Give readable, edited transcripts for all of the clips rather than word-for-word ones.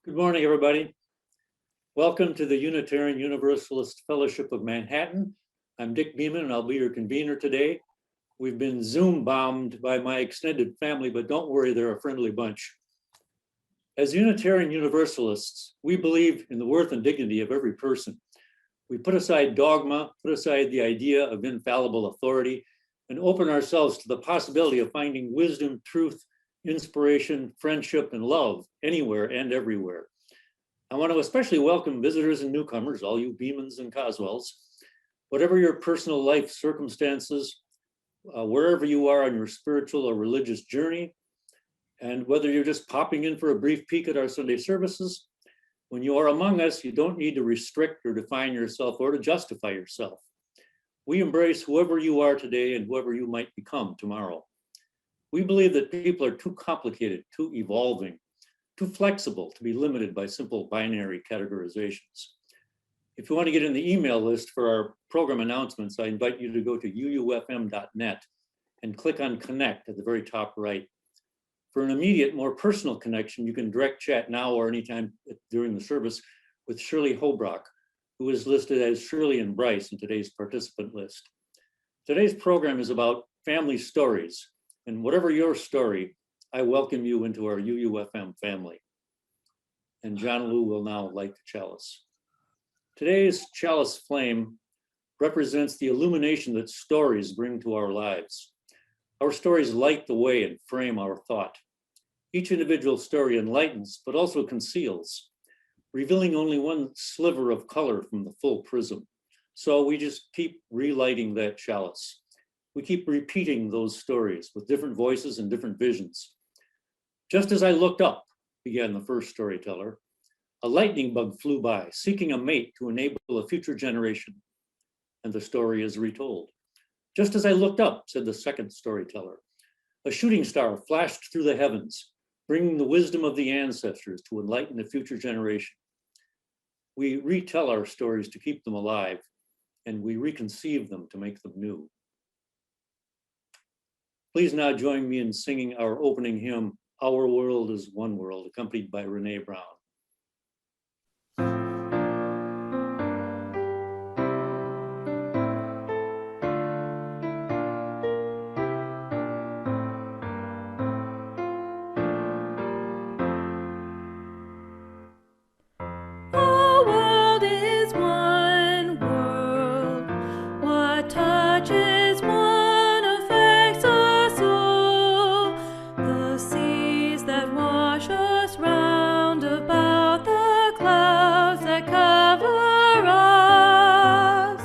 Good morning, everybody. Welcome to the Unitarian Universalist Fellowship of Manhattan. I'm Dick Beeman, and I'll be your convener today. We've been Zoom bombed by my extended family, but don't worry, they're a friendly bunch. As Unitarian Universalists, we believe in the worth and dignity of every person. We put aside dogma, put aside the idea of infallible authority, and open ourselves to the possibility of finding wisdom, truth, inspiration, friendship, and love anywhere and everywhere. I want to especially welcome visitors and newcomers, all you Beemans and Coswells. Whatever your personal life circumstances, wherever you are on your spiritual or religious journey, and whether you're just popping in for a brief peek at our Sunday services, when you are among us, you don't need to restrict or define yourself or to justify yourself. We embrace whoever you are today and whoever you might become tomorrow. We believe that people are too complicated, too evolving, too flexible to be limited by simple binary categorizations. If you want to get in the email list for our program announcements, I invite you to go to uufm.net and click on Connect at the very top right. For an immediate, more personal connection, you can direct chat now or anytime during the service with Shirley Hobrock, who is listed as Shirley and Bryce in today's participant list. Today's program is about family stories, and whatever your story, I welcome you into our UUFM family. And Jonalu will now light the chalice. Today's chalice flame represents the illumination that stories bring to our lives. Our stories light the way and frame our thought. Each individual story enlightens, but also conceals, revealing only one sliver of color from the full prism. So we just keep relighting that chalice. We keep repeating those stories with different voices and different visions. Just as I looked up, began the first storyteller, a lightning bug flew by, seeking a mate to enable a future generation. And the story is retold. Just as I looked up, said the second storyteller, a shooting star flashed through the heavens, bringing the wisdom of the ancestors to enlighten a future generation. We retell our stories to keep them alive, and we reconceive them to make them new. Please now join me in singing our opening hymn, Our World is One World, accompanied by Renee Brown. Our world is one world. What touches one affects us all. The seas that wash us round about, the clouds that cover us,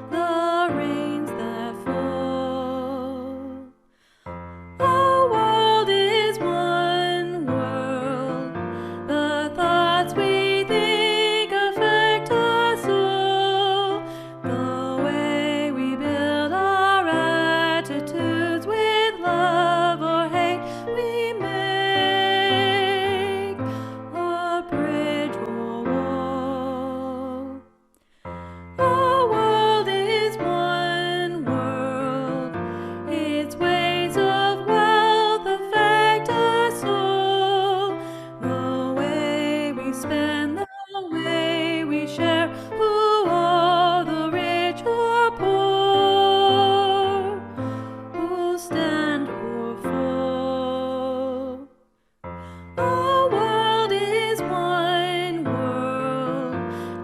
the rains that fall. Our world is one world. The thoughts we think affect us all. The way we build our attitudes with love or hate, we make a bridge or wall. Our world is one world. Its ways of wealth affect us all. The way we spend, the way we share, who are the rich or poor, who stand or fall. Our world is one world,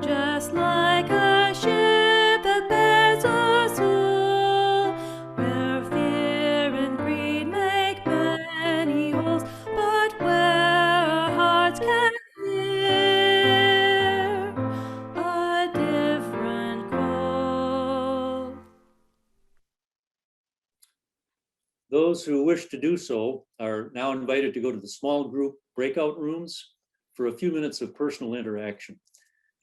just like a ship that bears us all, where fear and greed make many holes, but where our hearts can hear a different call. Those who wish to do so are now invited to go to the small group breakout rooms for a few minutes of personal interaction.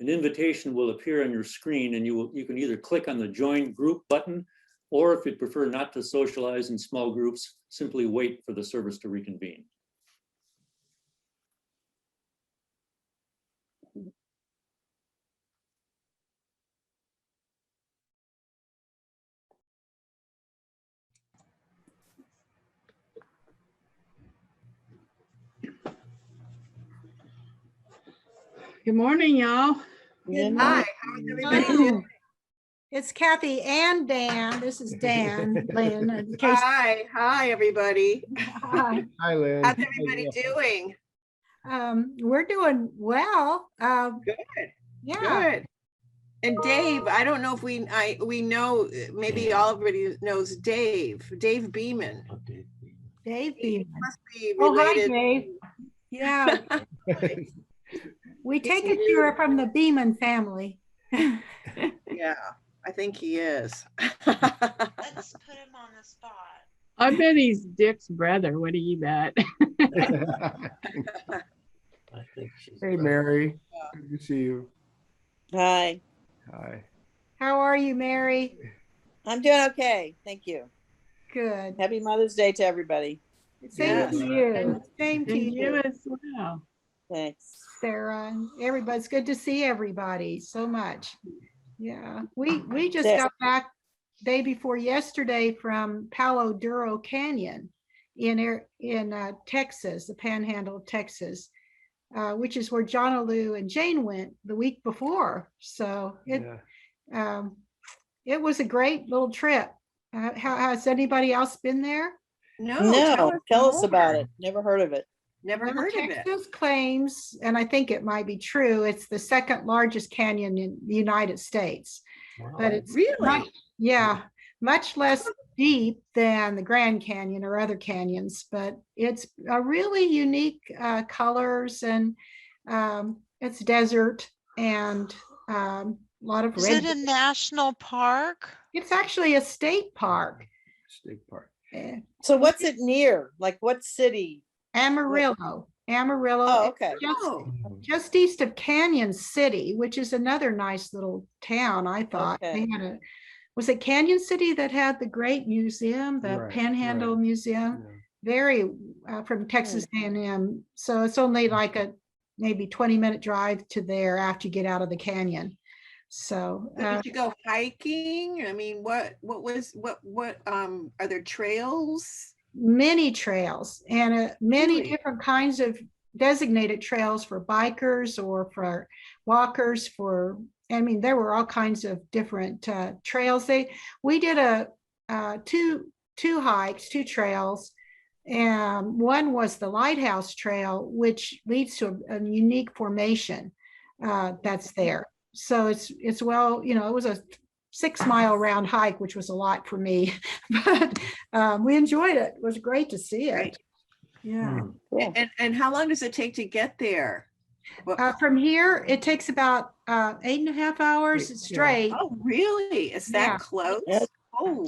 An invitation will appear on your screen, and you can either click on the Join Group button, or if you'd prefer not to socialize in small groups, simply wait for the service to reconvene. Good morning, y'all. Good Hi, morning. how's everybody doing? It's Kathy and Dan. This is Dan, Lynn, in case. Hi, everybody. Hi. Hi, Lynn. How's everybody doing? We're doing well. Good, Yeah. good. And Dave, I don't know if we know, maybe everybody knows Dave Beeman. Dave He Beeman. must be Oh, hi, related. Dave. Yeah. We take it you're from the Beeman family. Yeah, I think he is. Let's put him on the spot. I bet he's Dick's brother. What do you bet? Hey, Mary. Good to see you. Hi, Hi. How are you, Mary? I'm doing okay. Thank you. Good. Happy Mother's Day to everybody. Same to you. Same to And you you, as well. Thanks. Sarah. Everybody's good to see everybody so much. Yeah, we just Yeah. got back day before yesterday from Palo Duro Canyon in Texas, the Panhandle of Texas, which is where Jonalu and Jane went the week before. So it was a great little trip. Has anybody else been there? No, Tell us more. about it. Never heard of it. Never Well, heard of it. Texas claims, and I think it might be true, it's the second largest canyon in the United States. But it's Really? much less deep than the Grand Canyon or other canyons, but it's a really unique colors, and it's desert and a lot of Is red. it a national park? It's actually a state park. State Park. So what's it near? Like what city? Amarillo. Oh, okay. Just east of Canyon City, which is another nice little town, I thought. Okay. They was it Canyon City that had the great museum, the Right, Panhandle right. Museum? Very from Texas A&M. So it's only like a maybe 20-minute drive to there after you get out of the canyon. So Did you go hiking? I mean, what are there trails? many trails and many Really? different kinds of designated trails for bikers or for walkers. There were all kinds of different trails. We did two hikes, two trails, and one was the Lighthouse Trail, which leads to a unique formation that's there. So it's well, it was a 6-mile round hike, which was a lot for me, but we enjoyed it. It was great to see it. Great. Yeah. And how long does it take to get there? From here, it takes about 8.5 hours straight. Oh, really? Is that Yeah. close? Yes. Oh,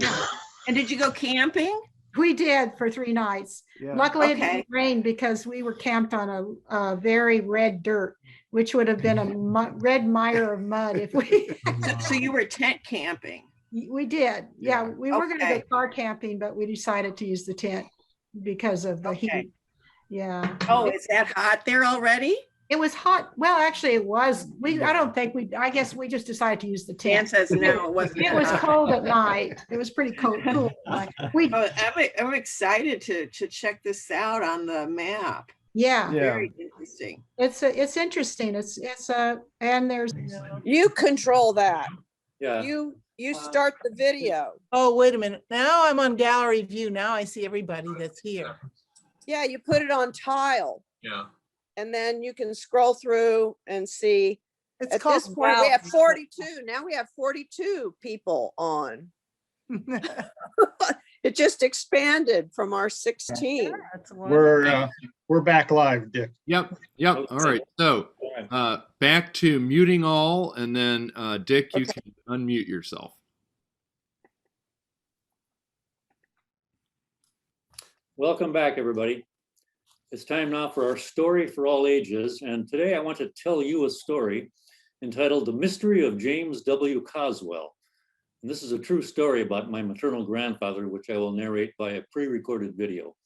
and did you go camping? We did for 3 nights. Yeah. Luckily, it Okay. didn't rain because we were camped on a very red dirt, which would have been a red mire of mud if we. So you were tent camping? We did. Yeah, Yeah. we were going to go Okay. car camping, but we decided to use the tent because of the Okay. heat. Yeah. Oh, is that hot there already? It was hot. Well, actually, it was. I guess we just decided to use the Dan tent. says no, it wasn't. It that was hot. cold at night. It was pretty cool. At night. Oh, I'm excited to check this out on the map. Yeah, Yeah. Very interesting. it's interesting. And there's You control that. Yeah. You start the video. Oh, wait a minute. Now I'm on gallery view. Now I see everybody that's here. Yeah, you put it on tile. Yeah. And then you can scroll through and see. It's At called this point, we have gallery. 42. Now we have 42 people on. It just expanded from our 16. That's wonderful. We're back live, Dick. Yep. All right. So back to muting all, and then Dick, you can unmute yourself. Welcome back, everybody. It's time now for our story for all ages. And today I want to tell you a story entitled The Mystery of James W. Coswell. And this is a true story about my maternal grandfather, which I will narrate by a pre-recorded video.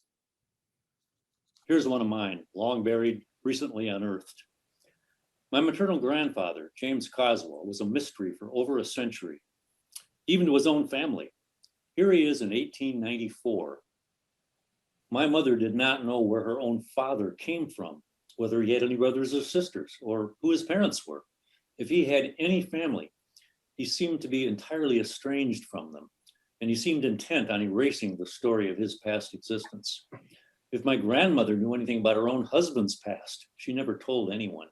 Here's one of mine, long buried, recently unearthed. My maternal grandfather, James Coswell, was a mystery for over a century, even to his own family. Here he is in 1894. My mother did not know where her own father came from whether he had any brothers or sisters, or who his parents were. If he had any family, he seemed to be entirely estranged from them, and he seemed intent on erasing the story of his past existence. If my grandmother knew anything about her own husband's past, she never told anyone.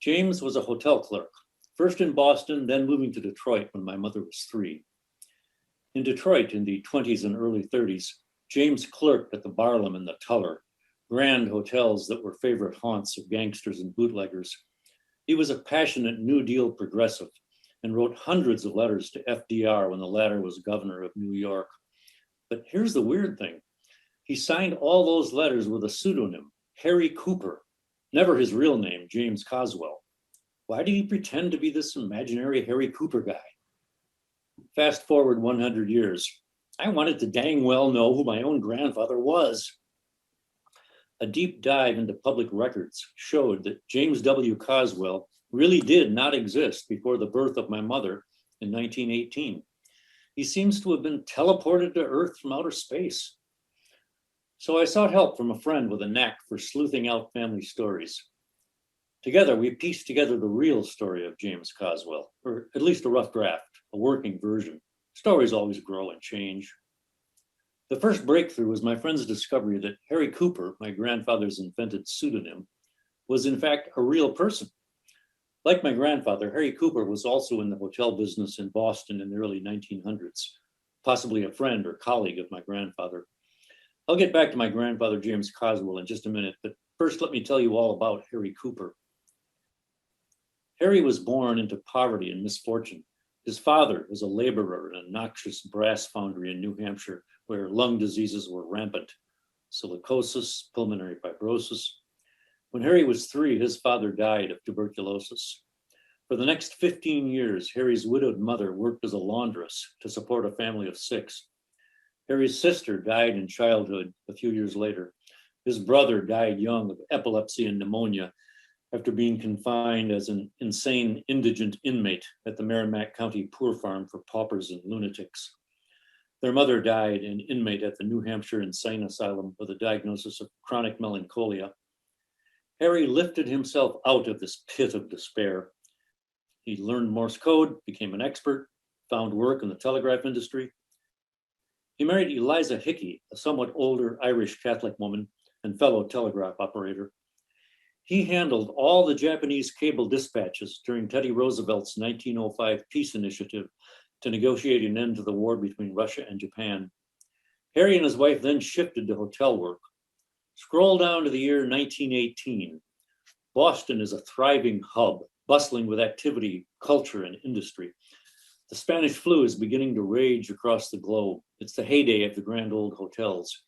James was a hotel clerk, first in Boston, then moving to Detroit when my mother was 3. In Detroit in the 20s and early 30s, James clerked at the Barlam and the Tuller, grand hotels that were favorite haunts of gangsters and bootleggers. He was a passionate New Deal progressive and wrote hundreds of letters to FDR when the latter was governor of New York. But here's the weird thing. He signed all those letters with a pseudonym, Harry Cooper, never his real name, James Coswell. Why did he pretend to be this imaginary Harry Cooper guy? Fast forward 100 years. I wanted to dang well know who my own grandfather was. A deep dive into public records showed that James W. Coswell really did not exist before the birth of my mother in 1918. He seems to have been teleported to Earth from outer space. So I sought help from a friend with a knack for sleuthing out family stories. Together, we pieced together the real story of James Coswell, or at least a rough draft, a working version. Stories always grow and change. The first breakthrough was my friend's discovery that Harry Cooper, my grandfather's invented pseudonym, was in fact a real person. Like my grandfather, Harry Cooper was also in the hotel business in Boston in the early 1900s, possibly a friend or colleague of my grandfather. I'll get back to my grandfather, James Coswell, in just a minute, but first let me tell you all about Harry Cooper. Harry was born into poverty and misfortune. His father was a laborer in a noxious brass foundry in New Hampshire, where lung diseases were rampant, silicosis, pulmonary fibrosis. When Harry was 3, his father died of tuberculosis. For the next 15 years, Harry's widowed mother worked as a laundress to support a family of 6. Harry's sister died in childhood a few years later. His brother died young of epilepsy and pneumonia after being confined as an insane indigent inmate at the Merrimack County Poor Farm for paupers and lunatics. Their mother died an inmate at the New Hampshire Insane Asylum with a diagnosis of chronic melancholia. Harry lifted himself out of this pit of despair. He learned Morse code, became an expert, found work in the telegraph industry. He married Eliza Hickey, a somewhat older Irish Catholic woman and fellow telegraph operator. He handled all the Japanese cable dispatches during Teddy Roosevelt's 1905 peace initiative to negotiate an end to the war between Russia and Japan. Harry and his wife then shifted to hotel work. Scroll down to the year 1918. Boston is a thriving hub, bustling with activity, culture, and industry. The Spanish flu is beginning to rage across the globe. It's the heyday of the grand old hotels.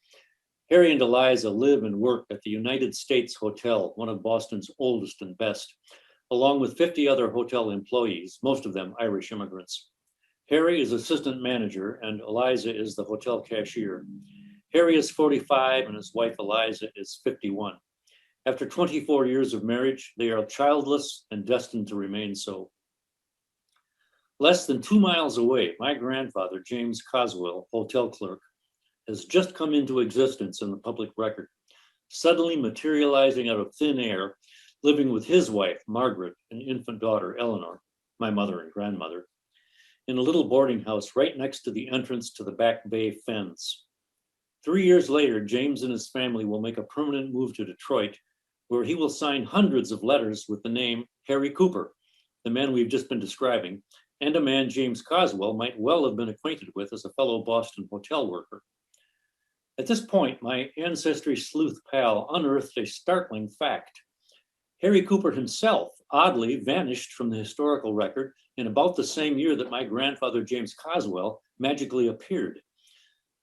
Harry and Eliza live and work at the United States Hotel, one of Boston's oldest and best, along with 50 other hotel employees, most of them Irish immigrants. Harry is assistant manager and Eliza is the hotel cashier. Harry is 45 and his wife Eliza is 51. After 24 years of marriage, they are childless and destined to remain so. Less than 2 miles away, my grandfather, James Coswell, hotel clerk, has just come into existence in the public record, suddenly materializing out of thin air, living with his wife, Margaret, and infant daughter, Eleanor, my mother and grandmother, in a little boarding house right next to the entrance to the Back Bay fence. 3 years later, James and his family will make a permanent move to Detroit, where he will sign hundreds of letters with the name Harry Cooper, the man we've just been describing, and a man James Coswell might well have been acquainted with as a fellow Boston hotel worker. At this point, my ancestry sleuth pal unearthed a startling fact. Harry Cooper himself oddly vanished from the historical record in about the same year that my grandfather James Coswell magically appeared.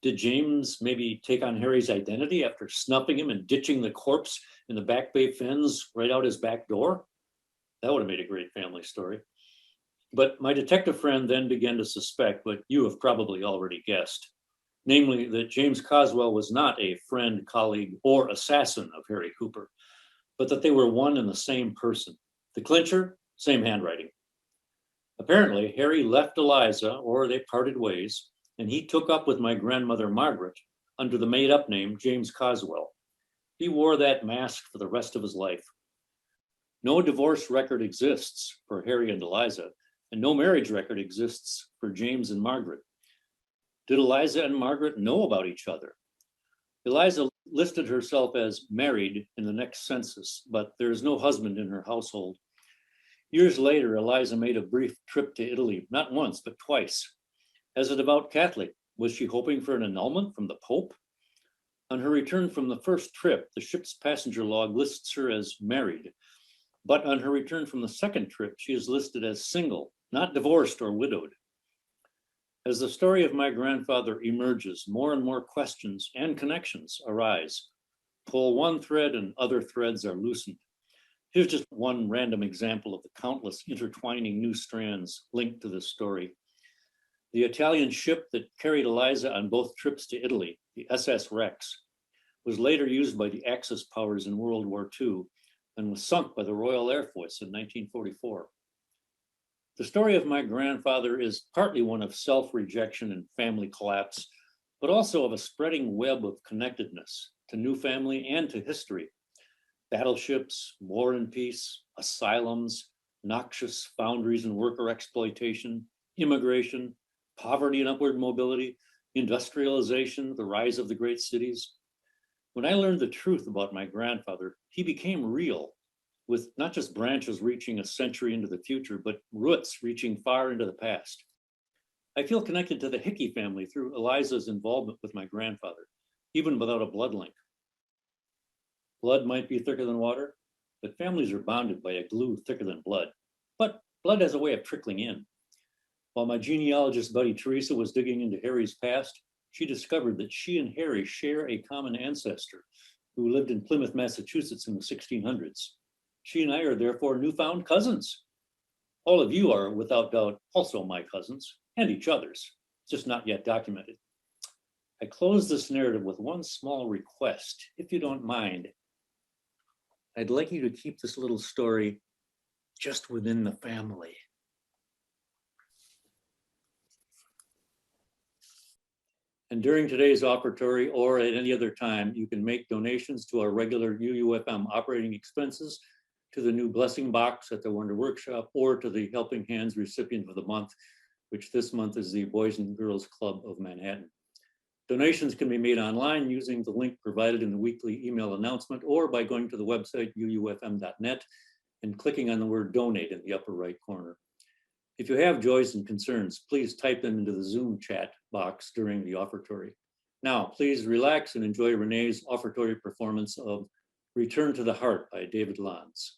Did James maybe take on Harry's identity after snuffing him and ditching the corpse in the Back Bay fens right out his back door? That would have made a great family story. But my detective friend then began to suspect what you have probably already guessed, namely that James Coswell was not a friend, colleague, or assassin of Harry Cooper, but that they were one and the same person. The clincher, same handwriting. Apparently, Harry left Eliza, or they parted ways, and he took up with my grandmother Margaret under the made-up name James Coswell. He wore that mask for the rest of his life. No divorce record exists for Harry and Eliza, and no marriage record exists for James and Margaret. Did Eliza and Margaret know about each other? Eliza listed herself as married in the next census, but there is no husband in her household. Years later, Eliza made a brief trip to Italy, not once, but twice. As a devout Catholic, was she hoping for an annulment from the Pope? On her return from the first trip, the ship's passenger log lists her as married. But on her return from the second trip, she is listed as single, not divorced or widowed. As the story of my grandfather emerges, more and more questions and connections arise. Pull one thread and other threads are loosened. Here's just one random example of the countless intertwining new strands linked to this story. The Italian ship that carried Eliza on both trips to Italy, the SS Rex, was later used by the Axis powers in World War II and was sunk by the Royal Air Force in 1944. The story of my grandfather is partly one of self-rejection and family collapse, but also of a spreading web of connectedness to new family and to history. Battleships, war and peace, asylums, noxious foundries and worker exploitation, immigration, poverty and upward mobility, industrialization, the rise of the great cities. When I learned the truth about my grandfather, he became real, with not just branches reaching a century into the future, but roots reaching far into the past. I feel connected to the Hickey family through Eliza's involvement with my grandfather, even without a blood link. Blood might be thicker than water, but families are bonded by a glue thicker than blood. But blood has a way of trickling in. While my genealogist buddy Teresa was digging into Harry's past, she discovered that she and Harry share a common ancestor who lived in Plymouth, Massachusetts in the 1600s. She and I are therefore newfound cousins. All of you are, without doubt, also my cousins and each other's, just not yet documented. I close this narrative with one small request, if you don't mind. I'd like you to keep this little story just within the family. And during today's offertory or at any other time, you can make donations to our regular UUFM operating expenses, to the new blessing box at the Wonder Workshop, or to the Helping Hands recipient of the month, which this month is the Boys and Girls Club of Manhattan. Donations can be made online using the link provided in the weekly email announcement or by going to the website uufm.net and clicking on the word donate in the upper right corner. If you have joys and concerns, please type them into the Zoom chat box during the offertory. Now, please relax and enjoy Renee's offertory performance of Return to the Heart by David Lanz.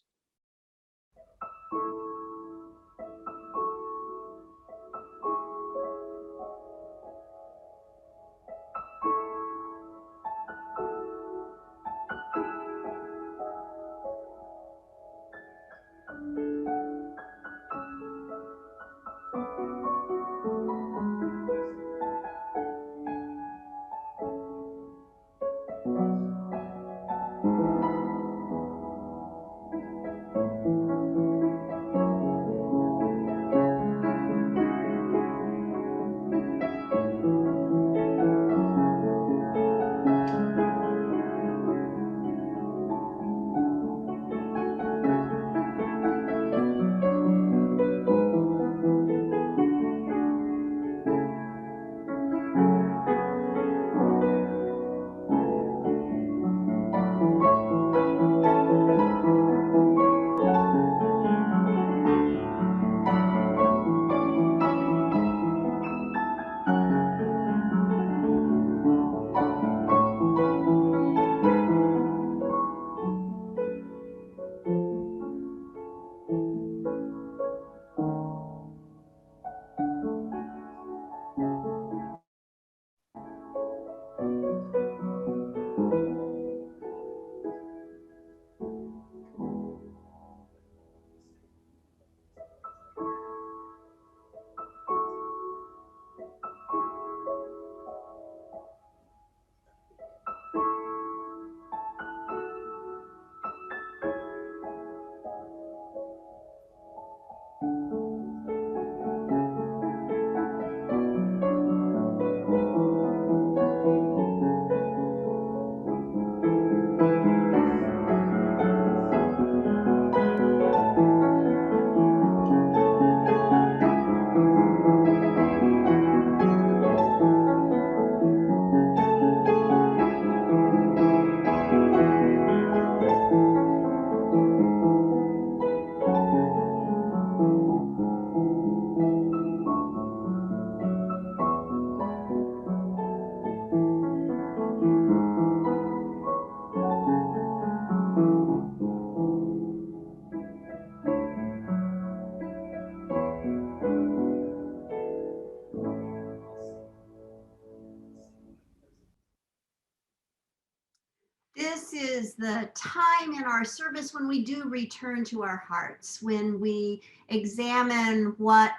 is the time in our service when we do return to our hearts, when we examine what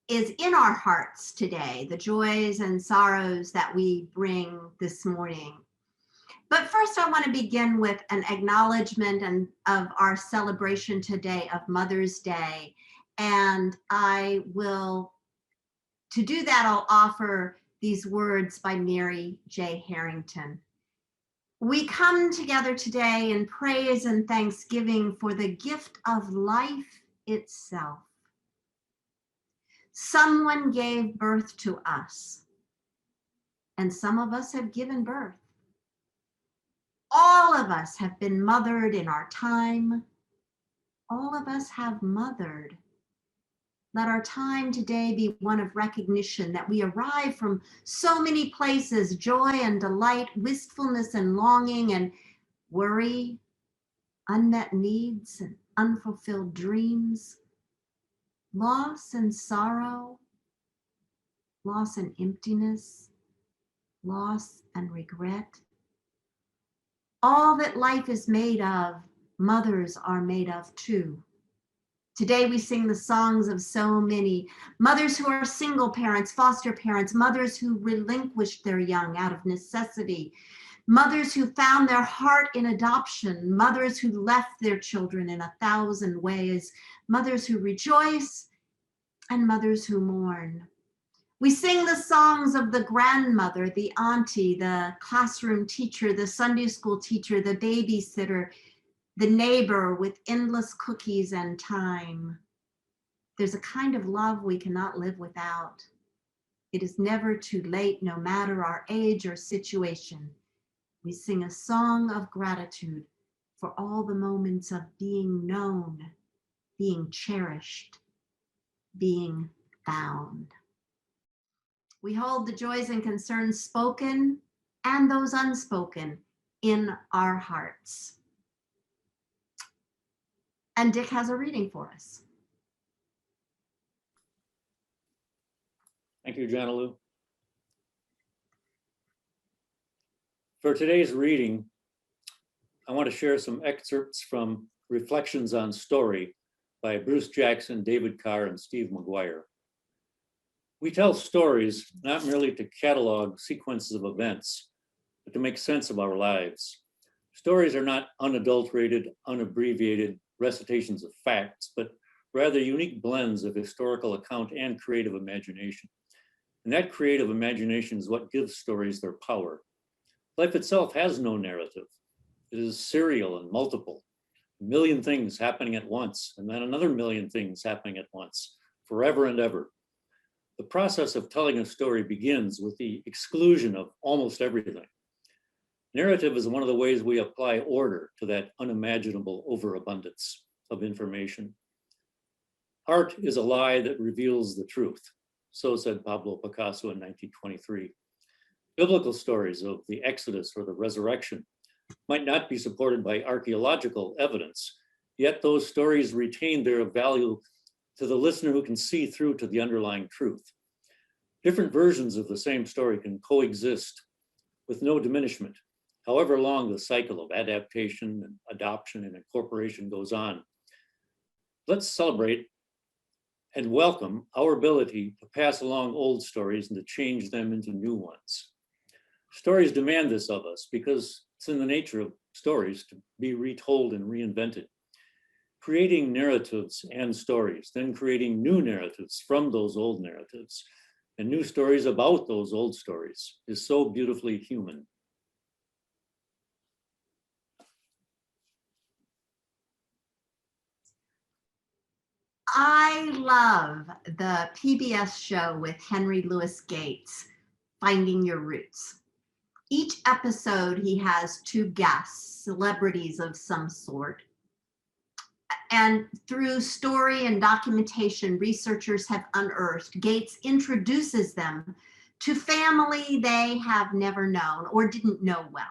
is in our hearts today, the joys and sorrows that we bring this morning. But first, I want to begin with an acknowledgement of our celebration today of Mother's Day. And I will, to do that, I'll offer these words by Mary J. Harrington. We come together today in praise and thanksgiving for the gift of life itself. Someone gave birth to us, and some of us have given birth. All of us have been mothered in our time. All of us have mothered. Let our time today be one of recognition that we arrive from so many places, joy and delight, wistfulness and longing and worry, unmet needs and unfulfilled dreams, loss and sorrow, loss and emptiness, loss and regret. All that life is made of, mothers are made of too. Today we sing the songs of so many mothers who are single parents, foster parents, mothers who relinquished their young out of necessity, mothers who found their heart in adoption, mothers who left their children in 1,000 ways, mothers who rejoice and mothers who mourn. We sing the songs of the grandmother, the auntie, the classroom teacher, the Sunday school teacher, the babysitter, the neighbor with endless cookies and time. There's a kind of love we cannot live without. It is never too late, no matter our age or situation. We sing a song of gratitude for all the moments of being known, being cherished, being found. We hold the joys and concerns spoken and those unspoken in our hearts. And Dick has a reading for us. Thank you, Jonalu. For today's reading, I want to share some excerpts from Reflections on Story by Bruce Jackson, David Carr, and Steve McGuire. We tell stories not merely to catalog sequences of events, but to make sense of our lives. Stories are not unadulterated, unabbreviated recitations of facts, but rather unique blends of historical account and creative imagination. And that creative imagination is what gives stories their power. Life itself has no narrative. It is serial and multiple. A million things happening at once, and then another million things happening at once, forever and ever. The process of telling a story begins with the exclusion of almost everything. Narrative is one of the ways we apply order to that unimaginable overabundance of information. Art is a lie that reveals the truth. So said Pablo Picasso in 1923. Biblical stories of the Exodus or the resurrection might not be supported by archaeological evidence, yet those stories retain their value to the listener who can see through to the underlying truth. Different versions of the same story can coexist with no diminishment, however long the cycle of adaptation and adoption and incorporation goes on. Let's celebrate and welcome our ability to pass along old stories and to change them into new ones. Stories demand this of us because it's in the nature of stories to be retold and reinvented. Creating narratives and stories, then creating new narratives from those old narratives and new stories about those old stories is so beautifully human. I love the PBS show with Henry Louis Gates, Finding Your Roots. Each episode, he has two guests, celebrities of some sort. And through story and documentation, researchers have unearthed, Gates introduces them to family they have never known or didn't know well.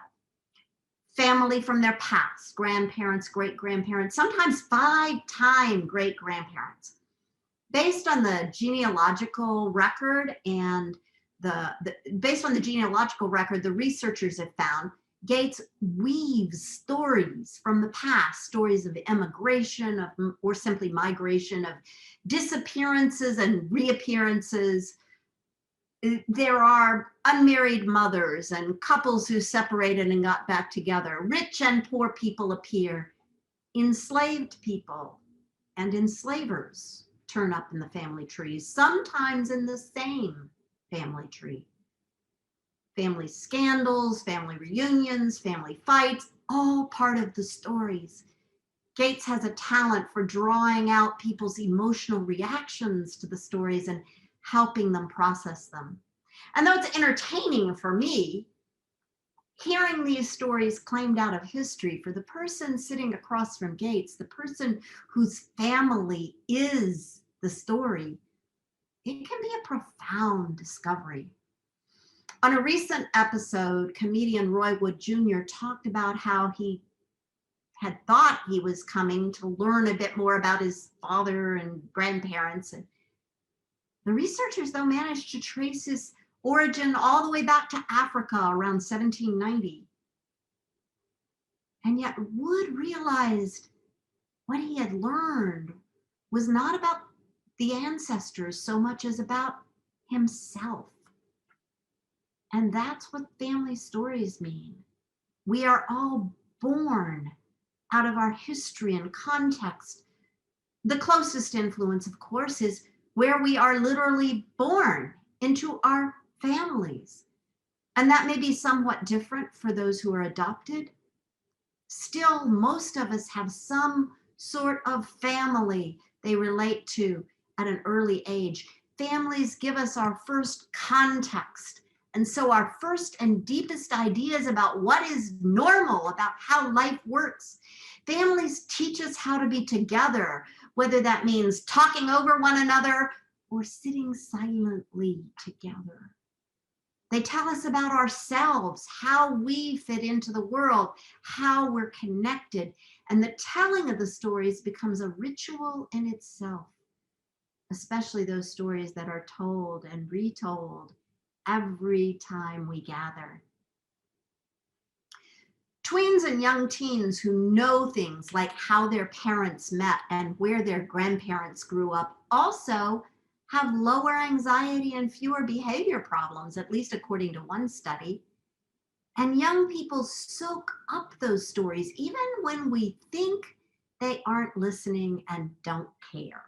Family from their past, grandparents, great-grandparents, sometimes 5-time great-grandparents. Based on the genealogical record and the researchers have found Gates weaves stories from the past, stories of immigration or simply migration, of disappearances and reappearances. There are unmarried mothers and couples who separated and got back together. Rich and poor people appear. Enslaved people and enslavers turn up in the family trees, sometimes in the same family tree. Family scandals, family reunions, family fights, all part of the stories. Gates has a talent for drawing out people's emotional reactions to the stories and helping them process them. And though it's entertaining for me, hearing these stories claimed out of history, for the person sitting across from Gates, the person whose family is the story, it can be a profound discovery. On a recent episode, comedian Roy Wood Jr. talked about how he had thought he was coming to learn a bit more about his father and grandparents. And the researchers, though, managed to trace his origin all the way back to Africa around 1790. And yet Wood realized what he had learned was not about the ancestors so much as about himself. And that's what family stories mean. We are all born out of our history and context. The closest influence, of course, is where we are literally born into our families. And that may be somewhat different for those who are adopted. Still, most of us have some sort of family they relate to at an early age. Families give us our first context. And so our first and deepest ideas about what is normal, about how life works. Families teach us how to be together, whether that means talking over one another or sitting silently together. They tell us about ourselves, how we fit into the world, how we're connected. And the telling of the stories becomes a ritual in itself, especially those stories that are told and retold every time we gather. Tweens and young teens who know things like how their parents met and where their grandparents grew up also have lower anxiety and fewer behavior problems, at least according to one study. And young people soak up those stories even when we think they aren't listening and don't care.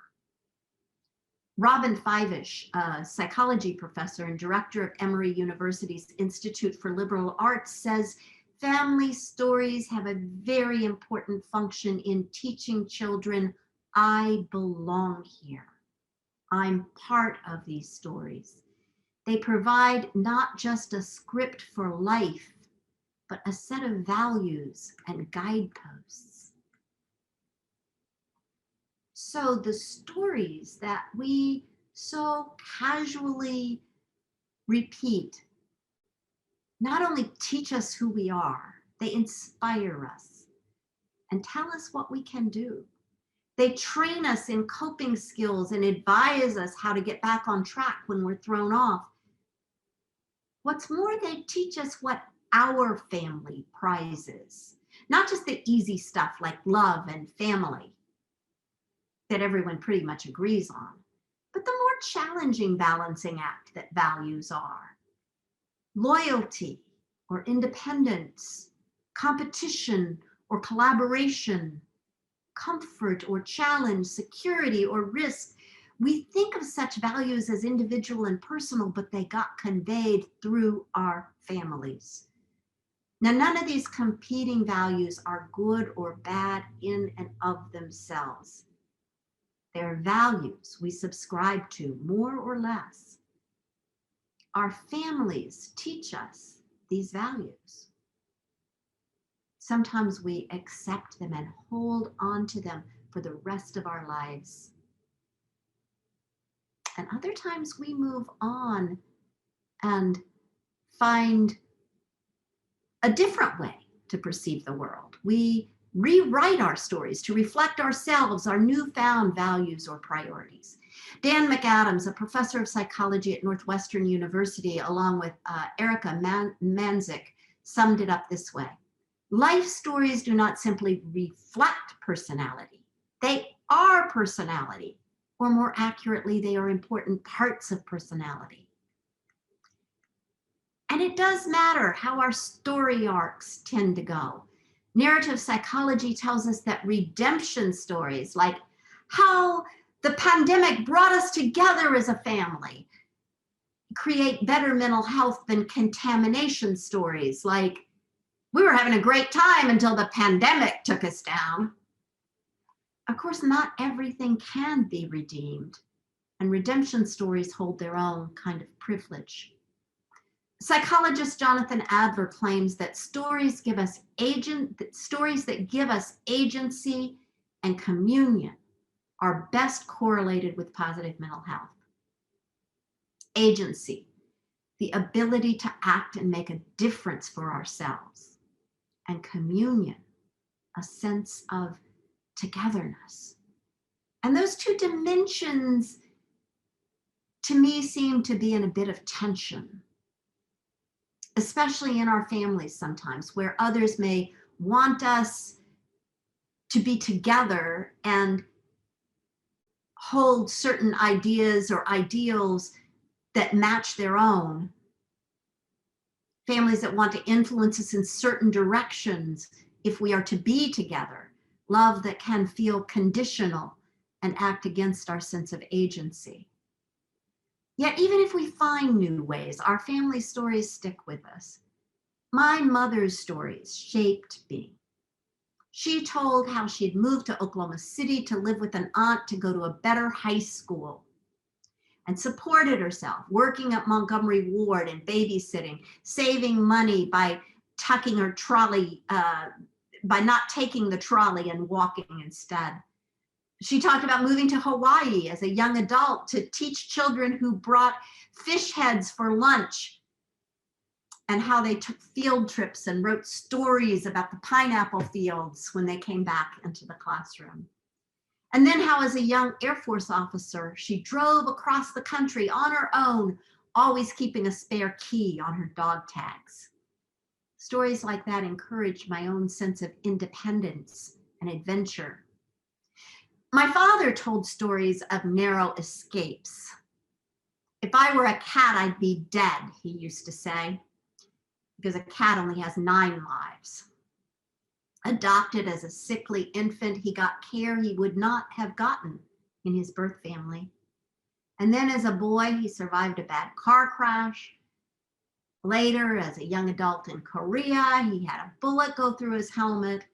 Robin Fivish, a psychology professor and director of Emory University's Institute for Liberal Arts, says family stories have a very important function in teaching children, I belong here. I'm part of these stories. They provide not just a script for life, but a set of values and guideposts. So the stories that we so casually repeat not only teach us who we are, they inspire us and tell us what we can do. They train us in coping skills and advise us how to get back on track when we're thrown off. What's more, they teach us what our family prizes, not just the easy stuff like love and family that everyone pretty much agrees on, but the more challenging balancing act that values are. Loyalty or independence, competition or collaboration, comfort or challenge, security or risk. We think of such values as individual and personal, but they got conveyed through our families. Now, none of these competing values are good or bad in and of themselves. They're values we subscribe to, more or less. Our families teach us these values. Sometimes we accept them and hold on to them for the rest of our lives. And other times we move on and find a different way to perceive the world. We rewrite our stories to reflect ourselves, our newfound values or priorities. Dan McAdams, a professor of psychology at Northwestern University, along with Erica Manzik, summed it up this way: life stories do not simply reflect personality, they are personality, or more accurately, they are important parts of personality. And it does matter how our story arcs tend to go. Narrative psychology tells us that redemption stories, like how the pandemic brought us together as a family, create better mental health than contamination stories, like we were having a great time until the pandemic took us down. Of course, not everything can be redeemed, and redemption stories hold their own kind of privilege. Psychologist Jonathan Adler claims that stories that give us agency and communion are best correlated with positive mental health. Agency, the ability to act and make a difference for ourselves, and communion, a sense of togetherness. And those two dimensions, to me, seem to be in a bit of tension, especially in our families sometimes, where others may want us to be together and hold certain ideas or ideals that match their own. Families that want to influence us in certain directions if we are to be together. Love that can feel conditional and act against our sense of agency. Yet even if we find new ways, our family stories stick with us. My mother's stories shaped me. She told how she had moved to Oklahoma City to live with an aunt to go to a better high school, and supported herself, working at Montgomery Ward and babysitting, saving money by tucking her trolley, by not taking the trolley and walking instead. She talked about moving to Hawaii as a young adult to teach children who brought fish heads for lunch, and how they took field trips and wrote stories about the pineapple fields when they came back into the classroom. And then how, as a young Air Force officer, she drove across the country on her own, always keeping a spare key on her dog tags. Stories like that encouraged my own sense of independence and adventure. My father told stories of narrow escapes. If I were a cat, I'd be dead, he used to say, because a cat only has 9 lives. Adopted as a sickly infant, he got care he would not have gotten in his birth family. And then as a boy, he survived a bad car crash. Later, as a young adult in Korea, he had a bullet go through his helmet.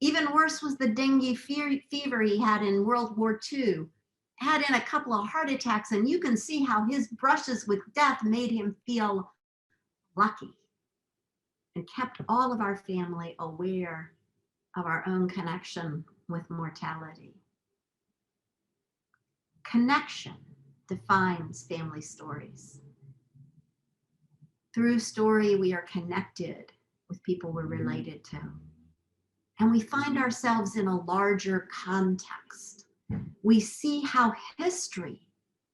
Even worse was the dengue fever he had in World War II. Had in a couple of heart attacks, and you can see how his brushes with death made him feel lucky, and kept all of our family aware of our own connection with mortality. Connection defines family stories. Through story, we are connected with people we're related to. And we find ourselves in a larger context. We see how history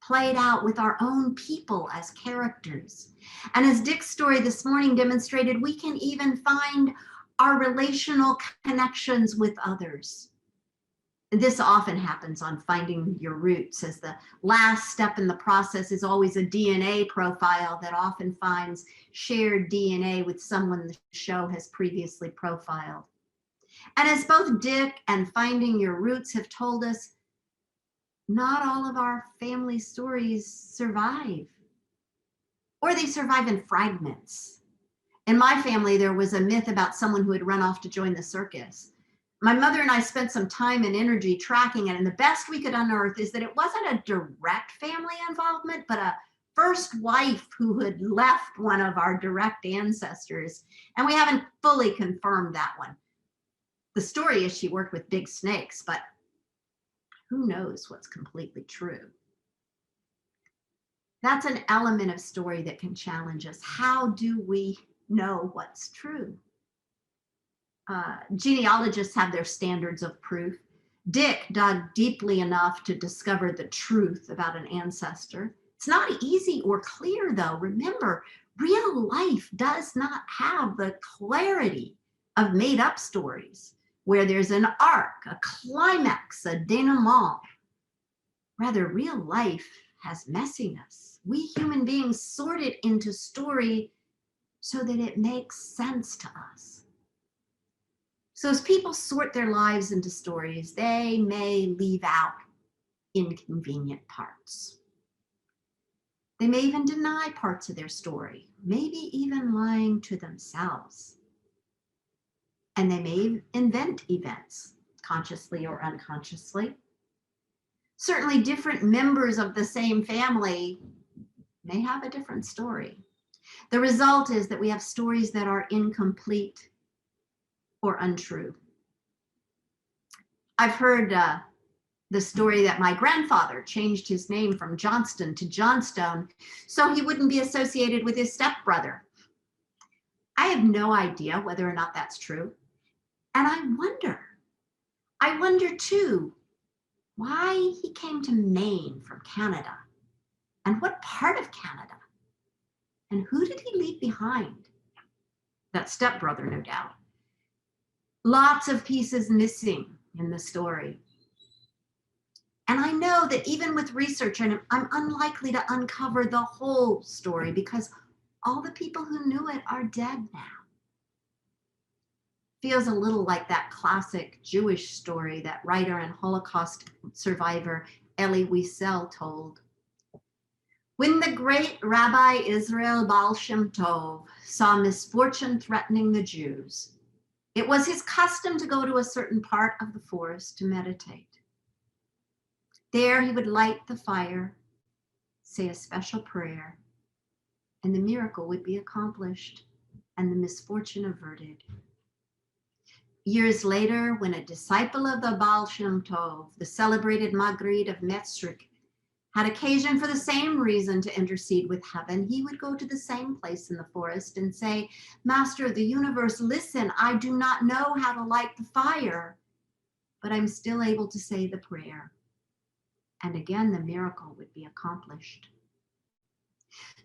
played out with our own people as characters. And as Dick's story this morning demonstrated, we can even find our relational connections with others. This often happens on Finding Your Roots, as the last step in the process is always a DNA profile that often finds shared DNA with someone the show has previously profiled. And as both Dick and Finding Your Roots have told us, not all of our family stories survive, or they survive in fragments. In my family, there was a myth about someone who had run off to join the circus. My mother and I spent some time and energy tracking it, and the best we could unearth is that it wasn't a direct family involvement, but a first wife who had left one of our direct ancestors, and we haven't fully confirmed that one. The story is she worked with big snakes, but who knows what's completely true? That's an element of story that can challenge us. How do we know what's true? Genealogists have their standards of proof. Dick dug deeply enough to discover the truth about an ancestor. It's not easy or clear, though. Remember, real life does not have the clarity of made-up stories where there's an arc, a climax, a denouement. Rather, real life has messiness. We human beings sort it into story so that it makes sense to us. So as people sort their lives into stories, they may leave out inconvenient parts. They may even deny parts of their story, maybe even lying to themselves. And they may invent events, consciously or unconsciously. Certainly different members of the same family may have a different story. The result is that we have stories that are incomplete or untrue. I've heard the story that my grandfather changed his name from Johnston to Johnstone so he wouldn't be associated with his stepbrother. I have no idea whether or not that's true. And I wonder too, why he came to Maine from Canada and what part of Canada, and who did he leave behind? That stepbrother, no doubt. Lots of pieces missing in the story. And I know that even with research, I'm unlikely to uncover the whole story because all the people who knew it are dead now. Feels a little like that classic Jewish story that writer and Holocaust survivor Elie Wiesel told. When the great Rabbi Israel Baal Shem Tov saw misfortune threatening the Jews, it was his custom to go to a certain part of the forest to meditate. There he would light the fire, say a special prayer, and the miracle would be accomplished and the misfortune averted. Years later, when a disciple of the Baal Shem Tov, the celebrated Magritte of Metzrich, had occasion for the same reason to intercede with heaven, he would go to the same place in the forest and say, Master of the universe, listen, I do not know how to light the fire, but I'm still able to say the prayer. And again, the miracle would be accomplished.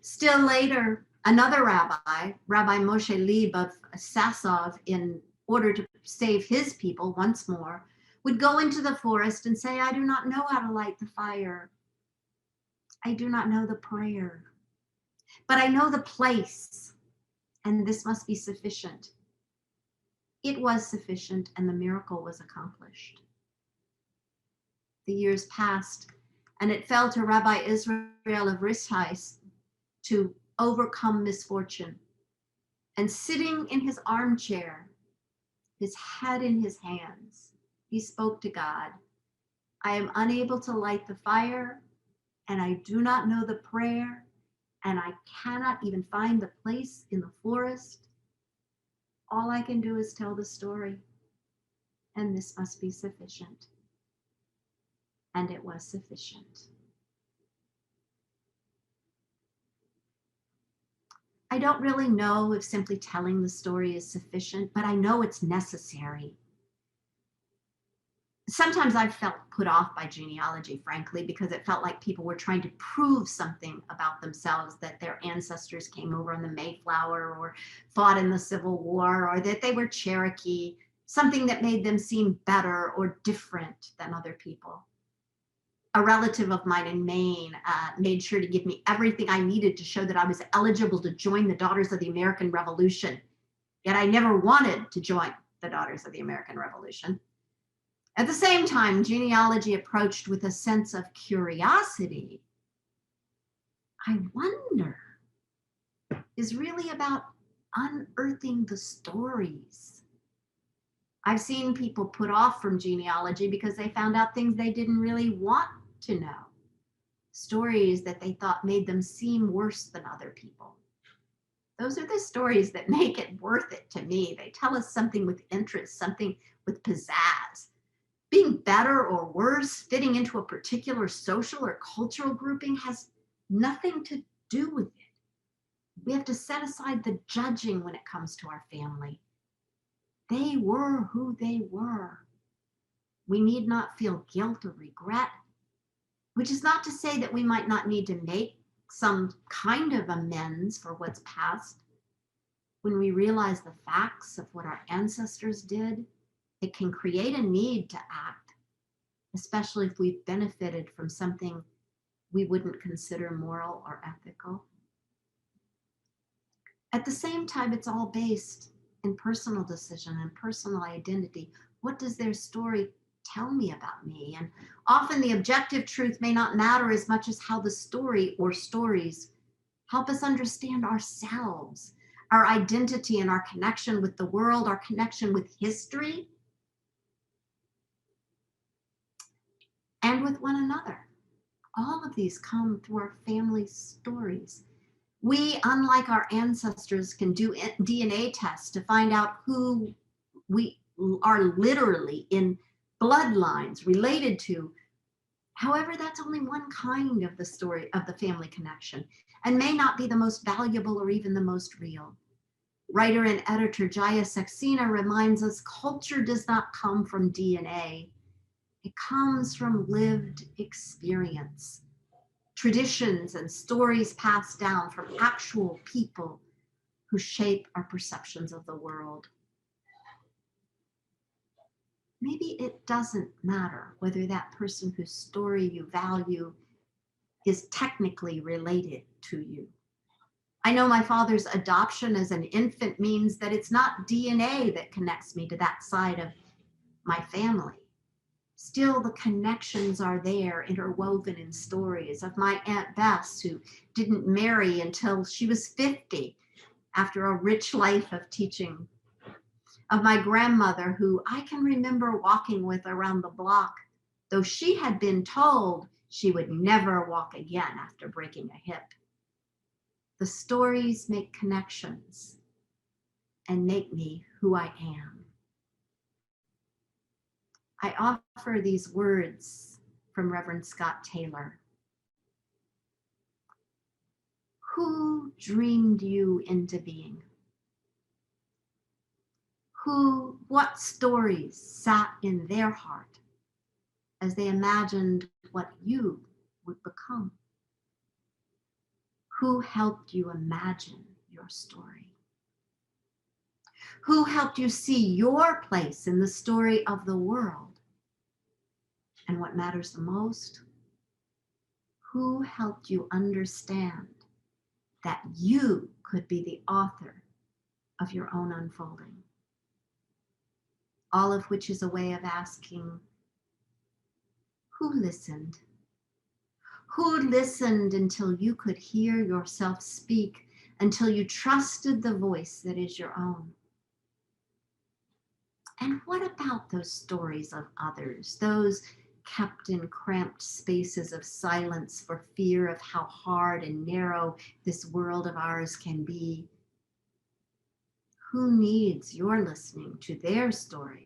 Still later, another rabbi, Rabbi Moshe Leib of Sassov, in order to save his people once more, would go into the forest and say, I do not know how to light the fire. I do not know the prayer, but I know the place, and this must be sufficient. It was sufficient, and the miracle was accomplished. The years passed, and it fell to Rabbi Israel of Rishais to overcome misfortune. And sitting in his armchair, his head in his hands, he spoke to God. I am unable to light the fire, and I do not know the prayer, and I cannot even find the place in the forest. All I can do is tell the story, and this must be sufficient. And it was sufficient. I don't really know if simply telling the story is sufficient, but I know it's necessary. Sometimes I've felt put off by genealogy, frankly, because it felt like people were trying to prove something about themselves, that their ancestors came over on the Mayflower or fought in the Civil War, or that they were Cherokee, something that made them seem better or different than other people. A relative of mine in Maine made sure to give me everything I needed to show that I was eligible to join the Daughters of the American Revolution. Yet I never wanted to join the Daughters of the American Revolution. At the same time, genealogy approached with a sense of curiosity, I wonder, is really about unearthing the stories. I've seen people put off from genealogy because they found out things they didn't really want to know, stories that they thought made them seem worse than other people. Those are the stories that make it worth it to me. They tell us something with interest, something with pizzazz. Being better or worse, fitting into a particular social or cultural grouping has nothing to do with it. We have to set aside the judging when it comes to our family. They were who they were. We need not feel guilt or regret, which is not to say that we might not need to make some kind of amends for what's past, when we realize the facts of what our ancestors did, it can create a need to act, especially if we've benefited from something we wouldn't consider moral or ethical. At the same time, it's all based in personal decision and personal identity. What does their story tell me about me? And often the objective truth may not matter as much as how the story or stories help us understand ourselves, our identity, and our connection with the world, our connection with history, and with one another. All of these come through our family stories. We, unlike our ancestors, can do DNA tests to find out who we are literally in bloodlines related to. However, that's only one kind of the story of the family connection and may not be the most valuable or even the most real. Writer and editor Jaya Saxena reminds us culture does not come from DNA. It comes from lived experience, traditions and stories passed down from actual people who shape our perceptions of the world. Maybe it doesn't matter whether that person whose story you value is technically related to you. I know my father's adoption as an infant means that it's not DNA that connects me to that side of my family. Still, the connections are there, interwoven in stories of my Aunt Bess, who didn't marry until she was 50 after a rich life of teaching, of my grandmother, who I can remember walking with around the block, though she had been told she would never walk again after breaking a hip. The stories make connections and make me who I am. I offer these words from Reverend Scott Taylor. Who dreamed you into being? What stories sat in their heart as they imagined what you would become? Who helped you imagine your story? Who helped you see your place in the story of the world? And what matters the most, who helped you understand that you could be the author of your own unfolding? All of which is a way of asking, who listened? Who listened until you could hear yourself speak, until you trusted the voice that is your own? And what about those stories of others, those kept in cramped spaces of silence for fear of how hard and narrow this world of ours can be? Who needs your listening to their story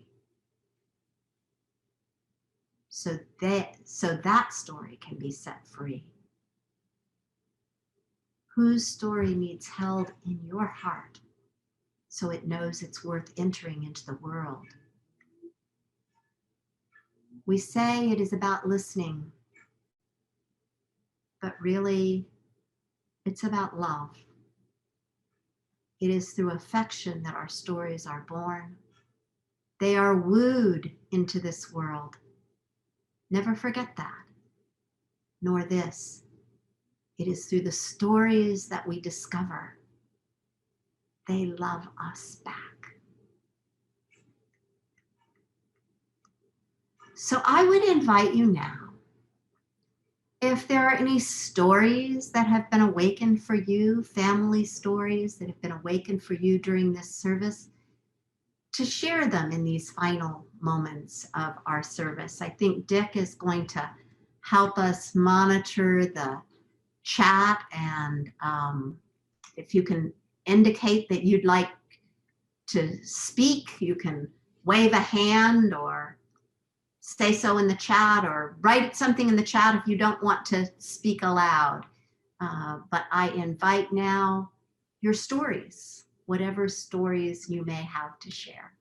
so that story can be set free? Whose story needs held in your heart so it knows it's worth entering into the world? We say it is about listening, but really it's about love. It is through affection that our stories are born. They are wooed into this world. Never forget that, nor this. It is through the stories that we discover they love us back. So I would invite you now, if there are any stories that have been awakened for you, family stories that have been awakened for you during this service, to share them in these final moments of our service. I think Dick is going to help us monitor the chat, and if you can indicate that you'd like to speak, you can wave a hand or say so in the chat, or write something in the chat if you don't want to speak aloud. But I invite now your stories, whatever stories you may have to share.